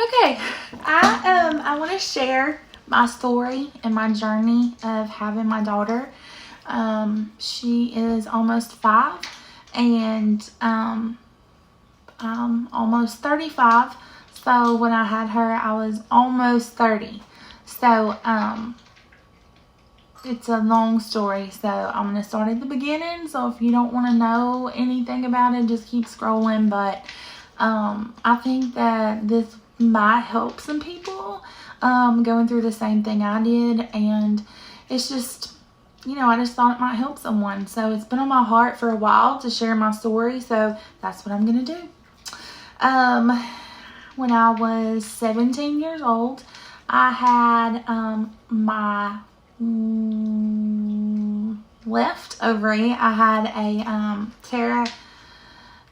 Okay, I want to share my story and my journey of having my daughter. She is almost 5, and I'm almost 35. So when I had her, I was almost 30. So it's a long story. So I'm going to start at the beginning. So if you don't want to know anything about it, just keep scrolling. But I think that this might help some people going through the same thing I did. And it's just, I just thought it might help someone. So it's been on my heart for a while to share my story. So that's what I'm going to do. When I was 17 years old, I had my left ovary. I had a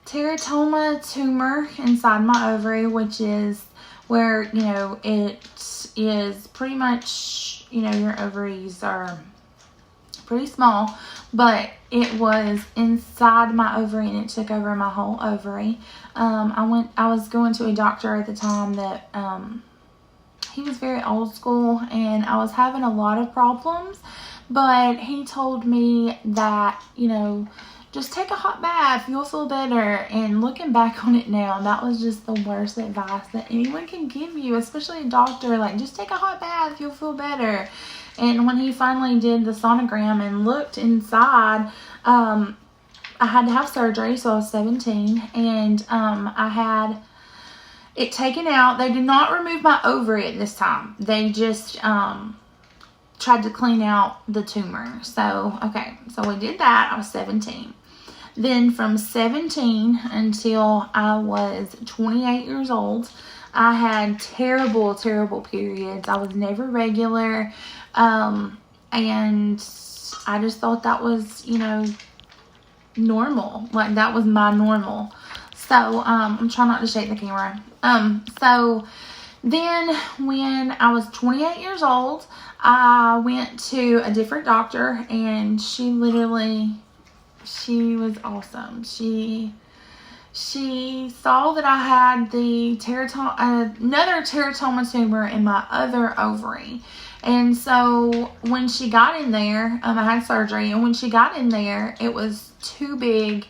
teratoma tumor inside my ovary, which is where, it is pretty much, your ovaries are pretty small, but it was inside my ovary and it took over my whole ovary. I was going to a doctor at the time that, he was very old school, and I was having a lot of problems, but he told me that, just take a hot bath, you'll feel better. And looking back on it now, that was just the worst advice that anyone can give you, especially a doctor. Like, just take a hot bath, you'll feel better. And when he finally did the sonogram and looked inside, I had to have surgery, so I was 17, and I had it taken out. They did not remove my ovary at this time. They just tried to clean out the tumor. So we did that. I was 17. Then from 17 until I was 28 years old, I had terrible, terrible periods. I was never regular. And I just thought that was, normal. Like, that was my normal. So, I'm trying not to shake the camera. So then when I was 28 years old, I went to a different doctor, and she was awesome. She saw that I had another teratoma tumor in my other ovary. And so when she got in there, I had surgery, and when she got in there, it was too big.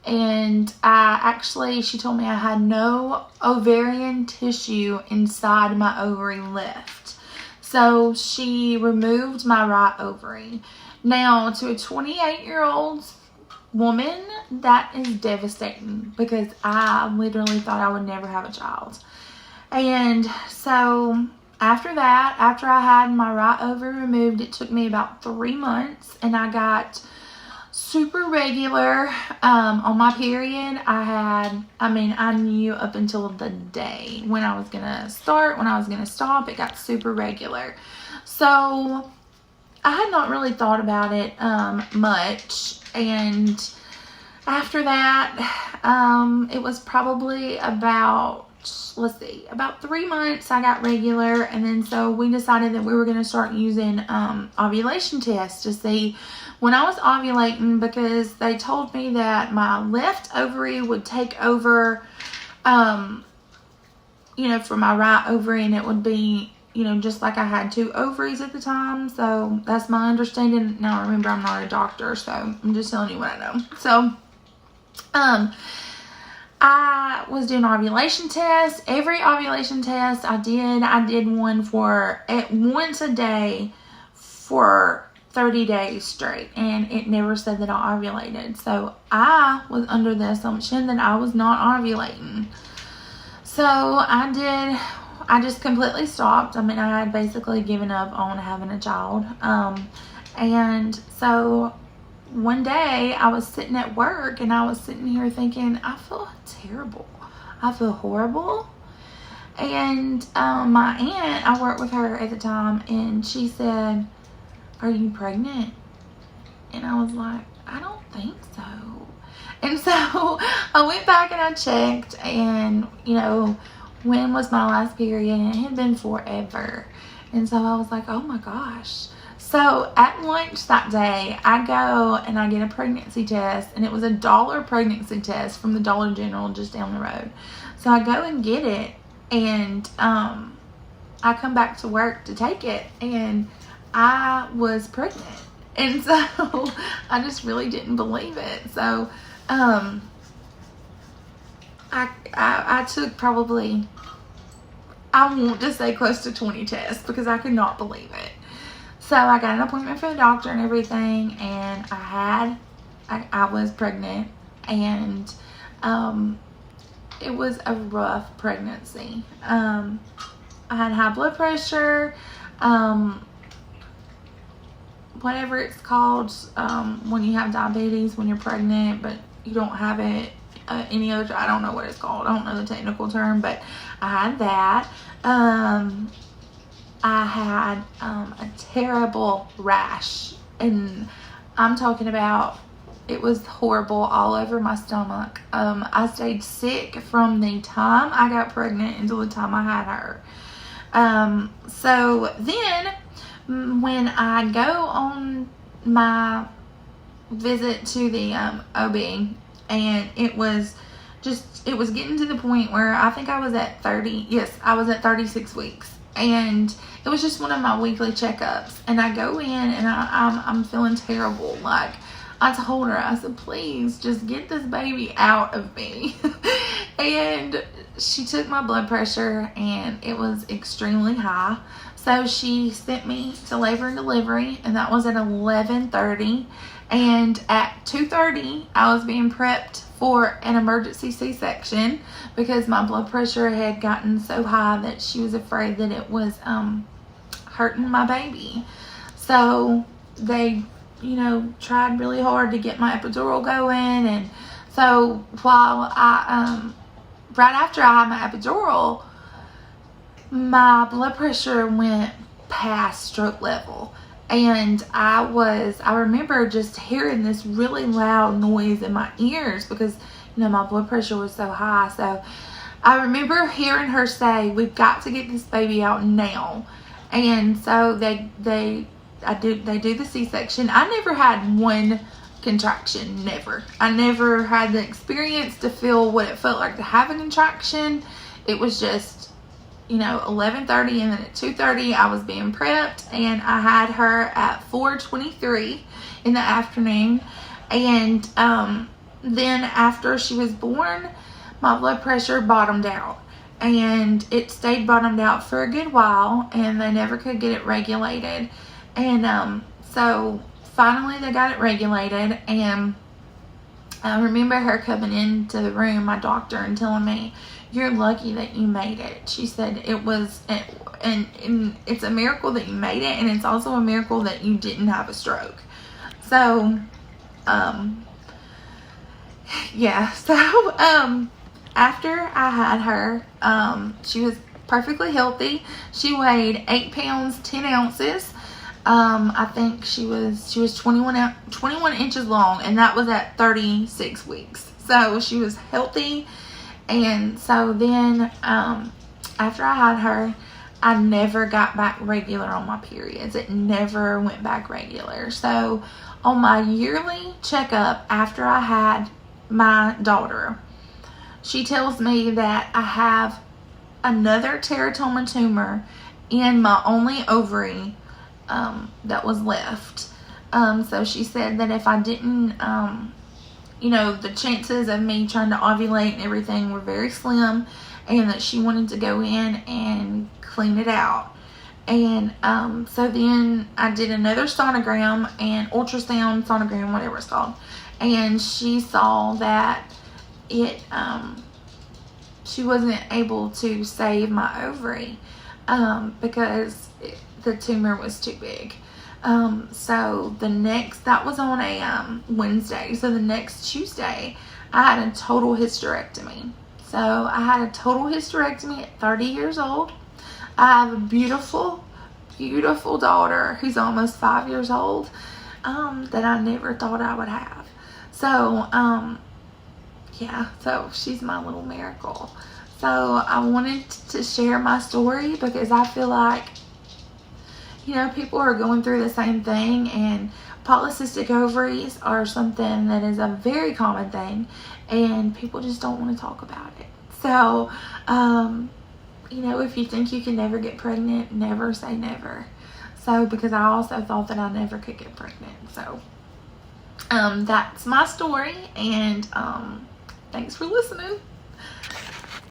And she told me I had no ovarian tissue inside my ovary left. So she removed my right ovary. Now, to a 28-year-old woman, that is devastating, because I literally thought I would never have a child. And so after that, after I had my right ovary removed, it took me about 3 months, and I got super regular on my period. I knew up until the day when I was gonna start, when I was gonna stop. It got super regular. So I had not really thought about it much. And after that, it was probably about 3 months I got regular. And then so we decided that we were going to start using ovulation tests to see when I was ovulating, because they told me that my left ovary would take over, for my right ovary, and it would be, just like I had 2 ovaries at the time. So that's my understanding. Now, remember, I'm not a doctor, so I'm just telling you what I know. So, I was doing ovulation tests. Every ovulation test I did one once a day for 30 days straight, and it never said that I ovulated. So I was under the assumption that I was not ovulating. So I just completely stopped. I had basically given up on having a child. And so one day I was sitting at work, and I was sitting here thinking, I feel terrible. I feel horrible. And my aunt, I worked with her at the time, and she said, "Are you pregnant?" And I was like, "I don't think so." And so I went back and I checked, and when was my last period, and it had been forever. And so I was like, oh my gosh. So at lunch that day, I go and I get a pregnancy test, and it was $1 pregnancy test from the Dollar General just down the road. So I go and get it, And I come back to work to take it, and I was pregnant. And so I just really didn't believe it. So I took probably, I want to say close to 20 tests because I could not believe it. So I got an appointment for the doctor and everything, and I was pregnant, and it was a rough pregnancy. I had high blood pressure, whatever it's called, when you have diabetes when you're pregnant, but you don't have it any other, I don't know what it's called. I don't know the technical term, but I had that. I had a terrible rash, and I'm talking about, it was horrible all over my stomach. I stayed sick from the time I got pregnant until the time I had her. So then when I go on my visit to the OB, and it was getting to the point where I think I was at 36 weeks. And it was just one of my weekly checkups. And I go in, and I'm feeling terrible. Like, I told her, I said, please just get this baby out of me. And she took my blood pressure, and it was extremely high. So she sent me to labor and delivery, and that was at 11:30. And at 2:30, I was being prepped for an emergency C-section because my blood pressure had gotten so high that she was afraid that it was hurting my baby. So they, tried really hard to get my epidural going. And so while right after I had my epidural, my blood pressure went past stroke level. And I remember just hearing this really loud noise in my ears because, my blood pressure was so high. So I remember hearing her say, we've got to get this baby out now. And so they do the C-section. I never had one contraction, never. I never had the experience to feel what it felt like to have a contraction. It was just, 11:30, and then at 2:30 I was being prepped, and I had her at 4:23 in the afternoon. And then after she was born, my blood pressure bottomed out, and it stayed bottomed out for a good while, and they never could get it regulated. And so finally they got it regulated, and I remember her coming into the room, my doctor, and telling me, you're lucky that you made it. She said it was, and it's a miracle that you made it, and it's also a miracle that you didn't have a stroke. So, yeah. So, after I had her, she was perfectly healthy. She weighed 8 pounds, 10 ounces. I think she was 21 inches long, and that was at 36 weeks. So she was healthy. And so then, after I had her, I never got back regular on my periods. It never went back regular. So on my yearly checkup after I had my daughter, she tells me that I have another teratoma tumor in my only ovary that was left. So she said that if I didn't, the chances of me trying to ovulate and everything were very slim, and that she wanted to go in and clean it out. And so then I did another sonogram and ultrasound, sonogram, whatever it's called, and she saw that she wasn't able to save my ovary because the tumor was too big. So that was on a Wednesday. So the next Tuesday, I had a total hysterectomy. So I had a total hysterectomy at 30 years old. I have a beautiful, beautiful daughter who's almost 5 years old, that I never thought I would have. So, so she's my little miracle. So I wanted to share my story because I feel like, people are going through the same thing, and polycystic ovaries are something that is a very common thing, and people just don't want to talk about it. So, you know, if you think you can never get pregnant, never say never. So, because I also thought that I never could get pregnant. So, that's my story, and thanks for listening.